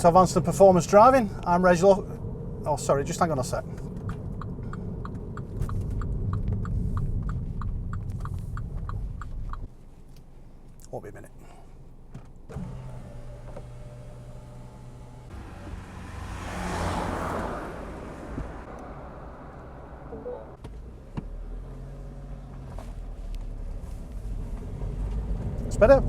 to Advanced and Performance Driving. I'm Reginald. Oh, sorry, just hang on a sec. Won't be a minute. It's better.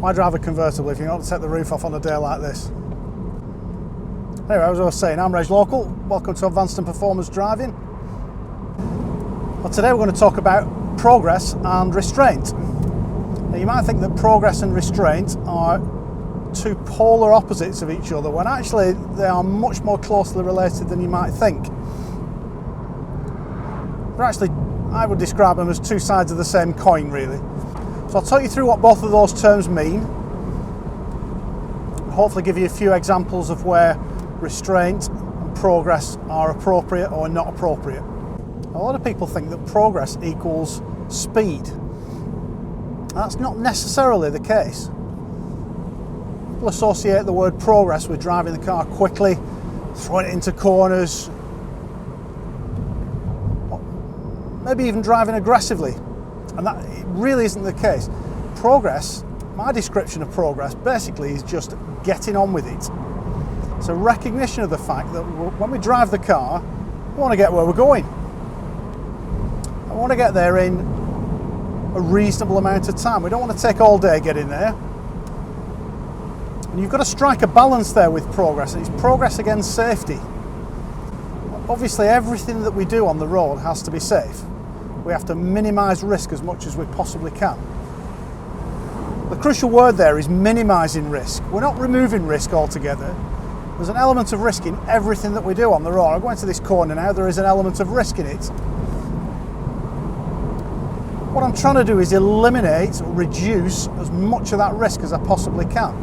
Why drive a convertible if you want to take the roof off on a day like this? Anyway, as I was saying, I'm Reg Local. Welcome to Advanced and Performance Driving. Well, today we're going to talk about progress and restraint. Now, you might think that progress and restraint are two polar opposites of each other, when actually they are much more closely related than you might think. They're actually, I would describe them as two sides of the same coin, really. So I'll talk you through what both of those terms mean, and hopefully give you a few examples of where restraint and progress are appropriate or not appropriate. A lot of people think that progress equals speed. That's not necessarily the case. People associate the word progress with driving the car quickly, throwing it into corners, maybe even driving aggressively. And that really isn't the case. Progress, my description of progress, basically is just getting on with it. It's a recognition of the fact that when we drive the car, we want to get where we're going. I want to get there in a reasonable amount of time. We don't want to take all day getting there. And you've got to strike a balance there with progress, and it's progress against safety. Obviously, everything that we do on the road has to be safe. We have to minimise risk as much as we possibly can. The crucial word there is minimising risk. We're not removing risk altogether. There's an element of risk in everything that we do on the road. I'm going to this corner now, there is an element of risk in it. What I'm trying to do is eliminate, reduce as much of that risk as I possibly can.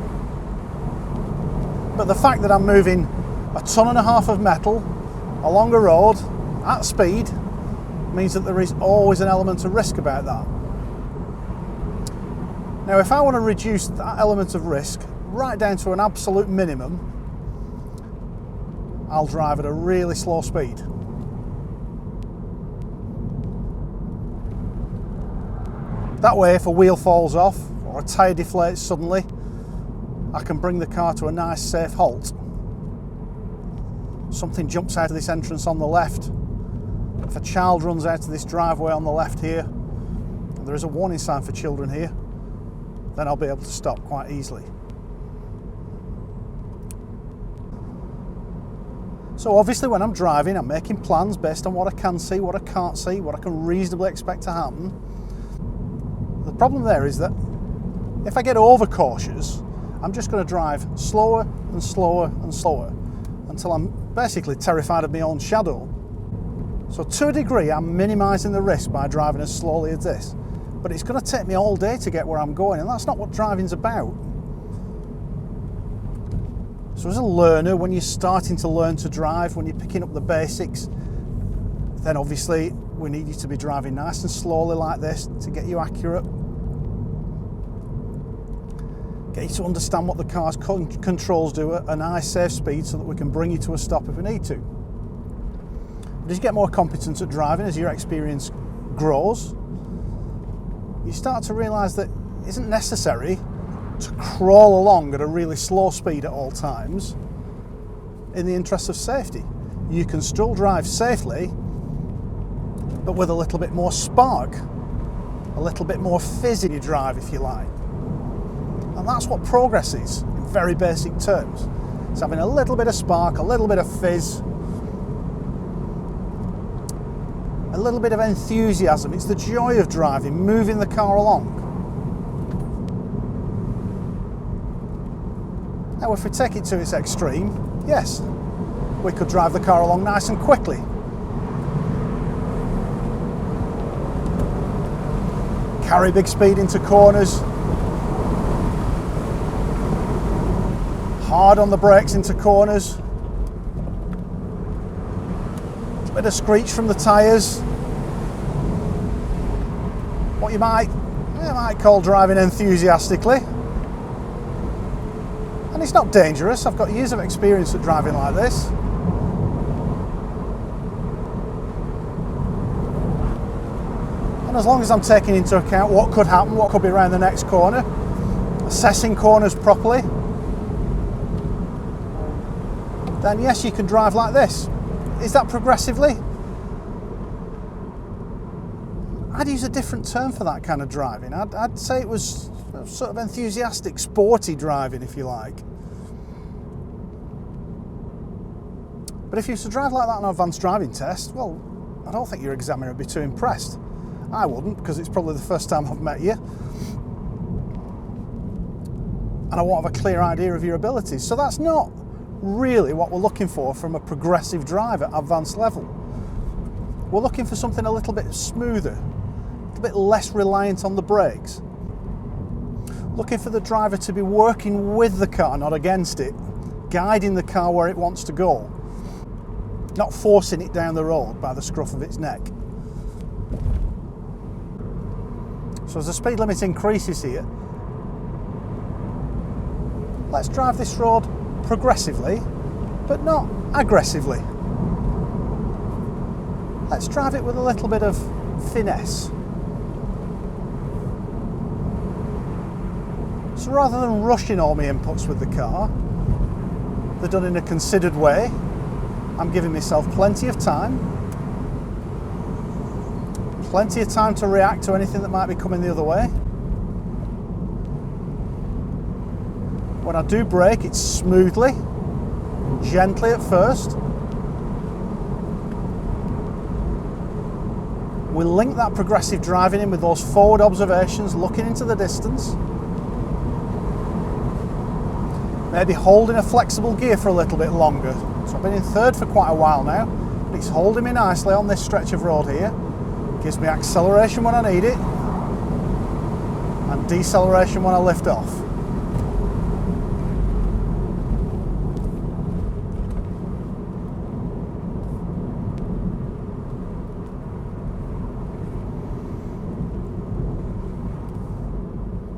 But the fact that I'm moving 1.5 tons of metal along a road at speed means that there is always an element of risk about that. Now, if I want to reduce that element of risk right down to an absolute minimum, I'll drive at a really slow speed. That way, if a wheel falls off or a tyre deflates suddenly, I can bring the car to a nice safe halt. Something jumps out of this entrance on the left. If a child runs out of this driveway on the left here, and there is a warning sign for children here, then I'll be able to stop quite easily. So obviously when I'm driving, I'm making plans based on what I can see, what I can't see, what I can reasonably expect to happen. The problem there is that if I get overcautious, I'm just going to drive slower and slower and slower until I'm basically terrified of my own shadow. So to a degree, I'm minimising the risk by driving as slowly as this. But it's going to take me all day to get where I'm going, and that's not what driving's about. So as a learner, when you're starting to learn to drive, when you're picking up the basics, then obviously we need you to be driving nice and slowly like this to get you accurate. Get you to understand what the car's controls do at a nice safe speed so that we can bring you to a stop if we need to. As you get more competent at driving, as your experience grows, you start to realise that it isn't necessary to crawl along at a really slow speed at all times in the interest of safety. You can still drive safely, but with a little bit more spark, a little bit more fizz in your drive, if you like. And that's what progress is, in very basic terms. It's having a little bit of spark, a little bit of fizz, a little bit of enthusiasm. It's the joy of driving, moving the car along. Now, if we take it to its extreme, yes, we could drive the car along nice and quickly. Carry big speed into corners. Hard on the brakes into corners. A bit of screech from the tyres. What you might call driving enthusiastically. And it's not dangerous. I've got years of experience at driving like this. And as long as I'm taking into account what could happen, what could be around the next corner, assessing corners properly, then yes, you can drive like this. Is that progressively? I'd use a different term for that kind of driving. I'd say it was sort of enthusiastic, sporty driving, if you like. But if you used to drive like that on an advanced driving test, well, I don't think your examiner would be too impressed. I wouldn't, because it's probably the first time I've met you. And I won't have a clear idea of your abilities. So that's not really what we're looking for from a progressive drive at advanced level. We're looking for something a little bit smoother, a little bit less reliant on the brakes. Looking for the driver to be working with the car, not against it, guiding the car where it wants to go, not forcing it down the road by the scruff of its neck. So as the speed limit increases here, let's drive this road progressively, but not aggressively. Let's drive it with a little bit of finesse. So rather than rushing all my inputs with the car, they're done in a considered way. I'm giving myself plenty of time to react to anything that might be coming the other way. When I do brake, it's smoothly, gently at first. We link that progressive driving in with those forward observations, looking into the distance. Maybe holding a flexible gear for a little bit longer. So I've been in third for quite a while now, but it's holding me nicely on this stretch of road here. Gives me acceleration when I need it, and deceleration when I lift off.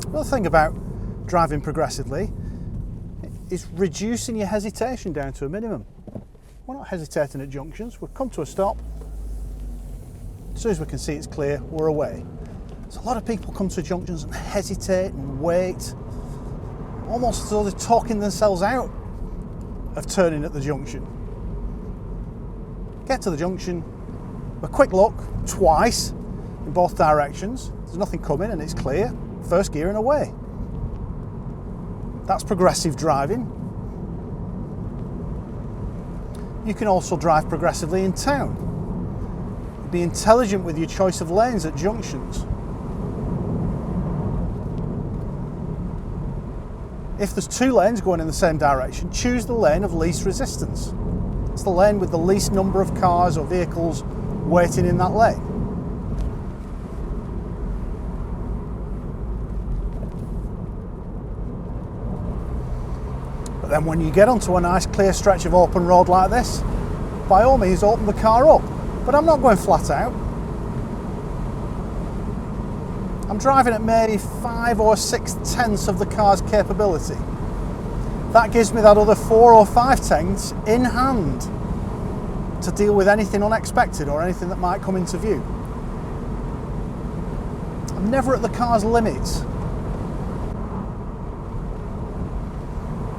Another thing about driving progressively is reducing your hesitation down to a minimum. We're not hesitating at junctions, we've come to a stop. As soon as we can see it's clear, we're away. So a lot of people come to junctions and hesitate and wait, almost as though they're talking themselves out of turning at the junction. Get to the junction, a quick look, twice, in both directions. There's nothing coming and it's clear. First gear and away. That's progressive driving. You can also drive progressively in town. Be intelligent with your choice of lanes at junctions. If there's two lanes going in the same direction, choose the lane of least resistance. It's the lane with the least number of cars or vehicles waiting in that lane. But then when you get onto a nice clear stretch of open road like this, by all means open the car up. But I'm not going flat out. I'm driving at maybe 5 or 6/10 of the car's capability. That gives me that other 4 or 5/10 in hand to deal with anything unexpected or anything that might come into view. I'm never at the car's limits.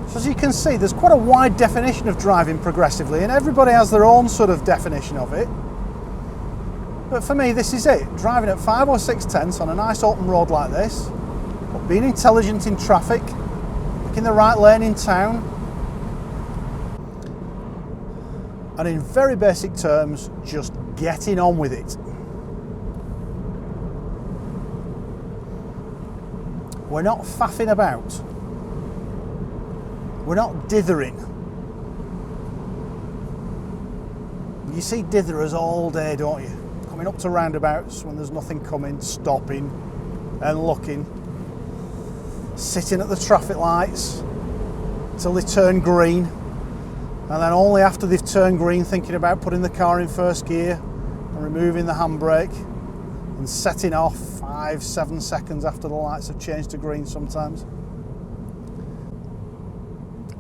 So as you can see, there's quite a wide definition of driving progressively, and everybody has their own sort of definition of it. But for me, this is it. Driving at 5 or 6/10 on a nice open road like this, but being intelligent in traffic, picking the right lane in town, and in very basic terms, just getting on with it. We're not faffing about. We're not dithering. You see ditherers all day, don't you? Coming up to roundabouts when there's nothing coming, stopping and looking. Sitting at the traffic lights till they turn green. And then only after they've turned green thinking about putting the car in first gear and removing the handbrake and setting off 5-7 seconds after the lights have changed to green sometimes.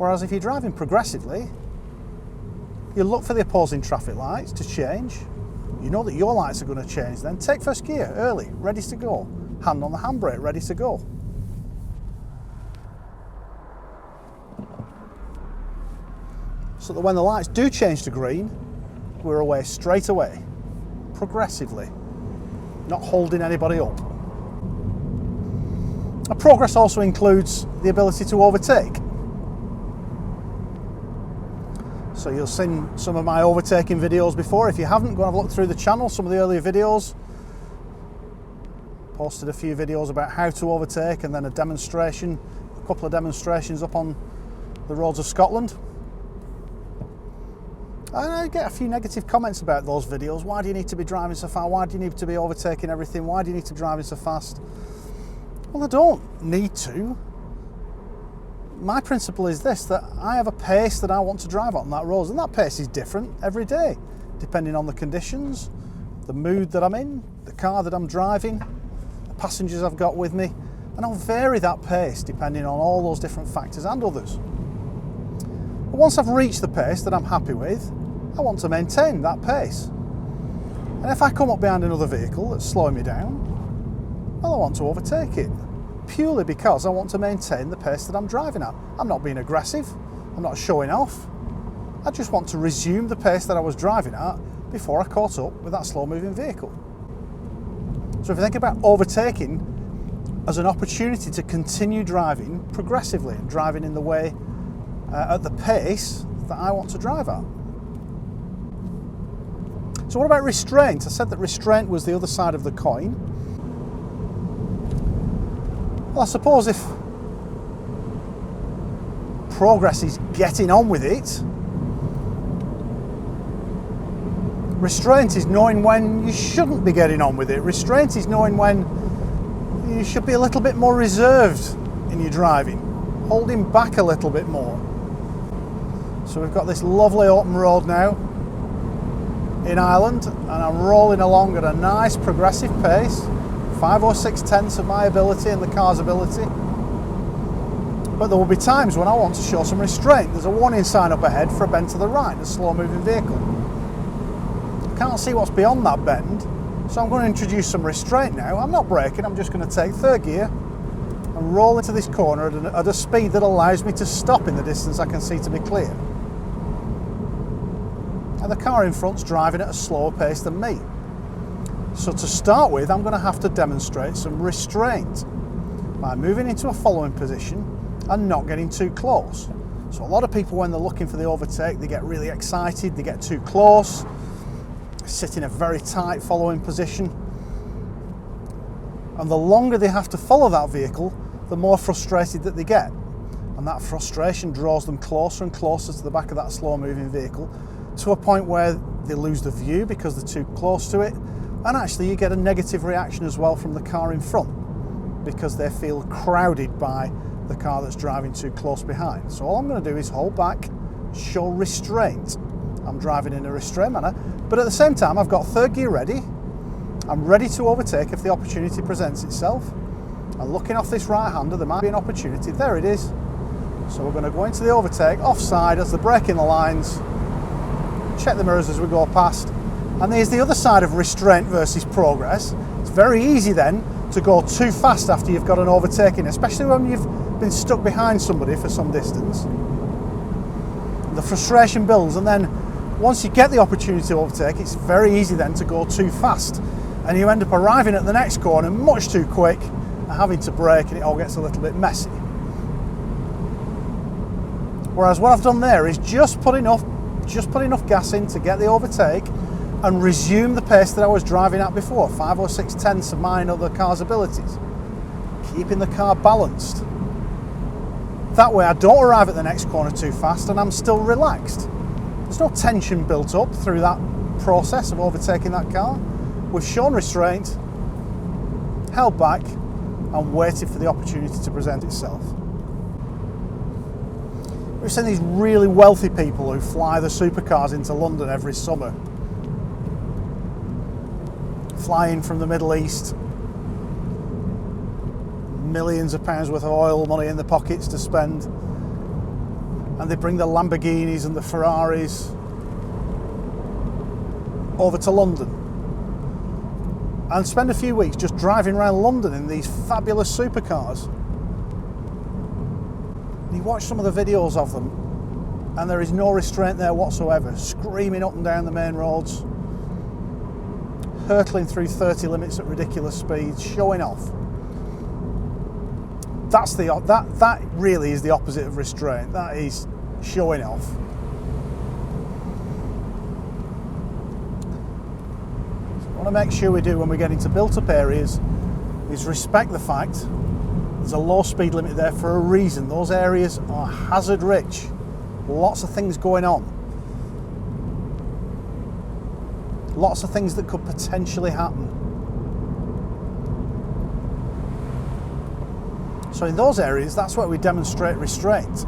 Whereas if you're driving progressively, you look for the opposing traffic lights to change. You know that your lights are going to change then. Take first gear early, ready to go. Hand on the handbrake, ready to go. So that when the lights do change to green, we're away straight away, progressively, not holding anybody up. Progress also includes the ability to overtake. So you'll seen some of my overtaking videos before. If you haven't, go and have a look through the channel, some of the earlier videos. Posted a few videos about how to overtake and then a demonstration, a couple of demonstrations up on the roads of Scotland. And I get a few negative comments about those videos. Why do you need to be driving so far? Why do you need to be overtaking everything? Why do you need to be driving so fast? Well, I don't need to. My principle is this, that I have a pace that I want to drive on that road, and that pace is different every day, depending on the conditions, the mood that I'm in, the car that I'm driving, the passengers I've got with me, and I'll vary that pace depending on all those different factors and others. But once I've reached the pace that I'm happy with, I want to maintain that pace. And if I come up behind another vehicle that's slowing me down, well, I want to overtake it. Purely because I want to maintain the pace that I'm driving at. I'm not being aggressive, I'm not showing off. I just want to resume the pace that I was driving at before I caught up with that slow moving vehicle. So if you think about overtaking as an opportunity to continue driving progressively, driving in the way, at the pace that I want to drive at. So what about restraint? I said that restraint was the other side of the coin. Well, I suppose if progress is getting on with it, restraint is knowing when you shouldn't be getting on with it. Restraint is knowing when you should be a little bit more reserved in your driving, holding back a little bit more. So we've got this lovely open road now in Ireland, and I'm rolling along at a nice progressive pace. 5 or 6 tenths of my ability and the car's ability. But there will be times when I want to show some restraint. There's a warning sign up ahead for a bend to the right, a slow moving vehicle. I can't see what's beyond that bend, so I'm going to introduce some restraint now. I'm not braking, I'm just going to take third gear and roll into this corner at a speed that allows me to stop in the distance I can see to be clear. And the car in front's driving at a slower pace than me. So to start with, I'm going to have to demonstrate some restraint by moving into a following position and not getting too close. So a lot of people, when they're looking for the overtake, they get really excited, they get too close, sit in a very tight following position. And the longer they have to follow that vehicle, the more frustrated that they get. And that frustration draws them closer and closer to the back of that slow moving vehicle to a point where they lose the view because they're too close to it. And actually you get a negative reaction as well from the car in front because they feel crowded by the car that's driving too close behind. So all I'm going to do is hold back, show restraint. I'm driving in a restrained manner, but at the same time I've got third gear ready. I'm ready to overtake if the opportunity presents itself. And looking off this right hander, there might be an opportunity. There it is. So we're going to go into the overtake, offside as they're breaking the lines. Check the mirrors as we go past. And there's the other side of restraint versus progress. It's very easy then to go too fast after you've got an overtaking, especially when you've been stuck behind somebody for some distance. The frustration builds, and then once you get the opportunity to overtake, it's very easy then to go too fast. And you end up arriving at the next corner much too quick and having to brake, and it all gets a little bit messy. Whereas what I've done there is just put enough gas in to get the overtake and resume the pace that I was driving at before, 5 or 6 tenths of mine or the car's abilities, keeping the car balanced. That way I don't arrive at the next corner too fast and I'm still relaxed. There's no tension built up through that process of overtaking that car. We've shown restraint, held back and waited for the opportunity to present itself. We've seen these really wealthy people who fly the supercars into London every summer. Flying from the Middle East, millions of pounds worth of oil money in their pockets to spend. and they bring the Lamborghinis and the Ferraris over to London and spend a few weeks just driving around London in these fabulous supercars. And you watch some of the videos of them and there is no restraint there whatsoever, screaming up and down the main roads, hurtling through 30 limits at ridiculous speeds, showing off. That really is the opposite of restraint. That is showing off. So what I want to make sure we do when we get into built-up areas is respect the fact there's a low speed limit there for a reason. Those areas are hazard rich. Lots of things going on. Lots of things that could potentially happen. So in those areas, that's where we demonstrate restraint.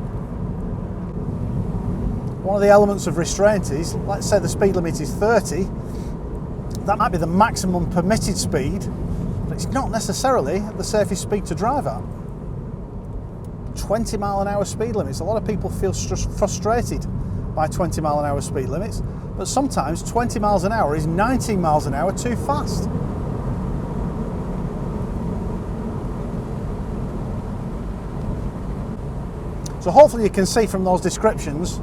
One of the elements of restraint is, let's say the speed limit is 30, that might be the maximum permitted speed, but it's not necessarily the safest speed to drive at. 20 mile an hour speed limits. A lot of people feel frustrated by 20 mile an hour speed limits, but sometimes 20 miles an hour is 19 miles an hour too fast. So hopefully you can see from those descriptions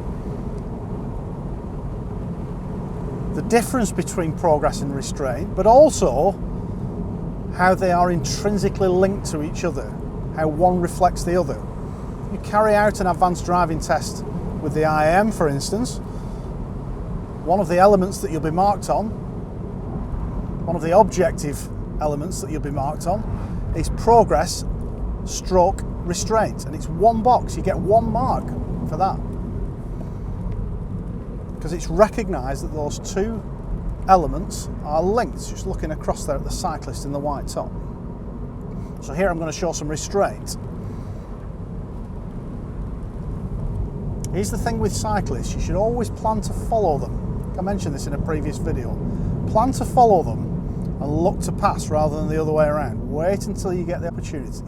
the difference between progress and restraint, but also how they are intrinsically linked to each other, how one reflects the other. You carry out an advanced driving test with the IAM, for instance. One of the elements that you'll be marked on, one of the objective elements that you'll be marked on, is progress stroke restraint, and it's one box. You get one mark for that because it's recognised that those two elements are linked. Just looking across there at the cyclist in the white top. So here I'm going to show some restraint. Here's the thing with cyclists, you should always plan to follow them. I mentioned this in a previous video. Plan to follow them and look to pass rather than the other way around. Wait until you get the opportunity.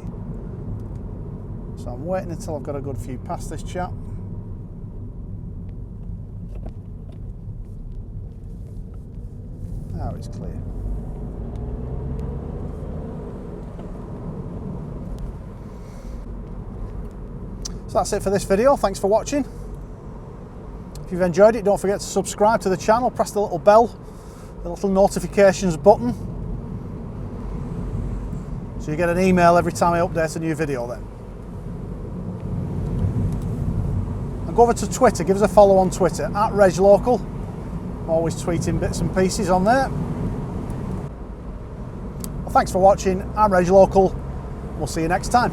So I'm waiting until I've got a good few past this chap. Now it's clear. So that's it for this video. Thanks for watching. If you've enjoyed it, don't forget to subscribe to the channel, press the little bell, the little notifications button, so you get an email every time I update a new video then. And go over to Twitter, give us a follow on Twitter, @RegLocal. I'm always tweeting bits and pieces on there. Well, thanks for watching. I'm RegLocal. We'll see you next time.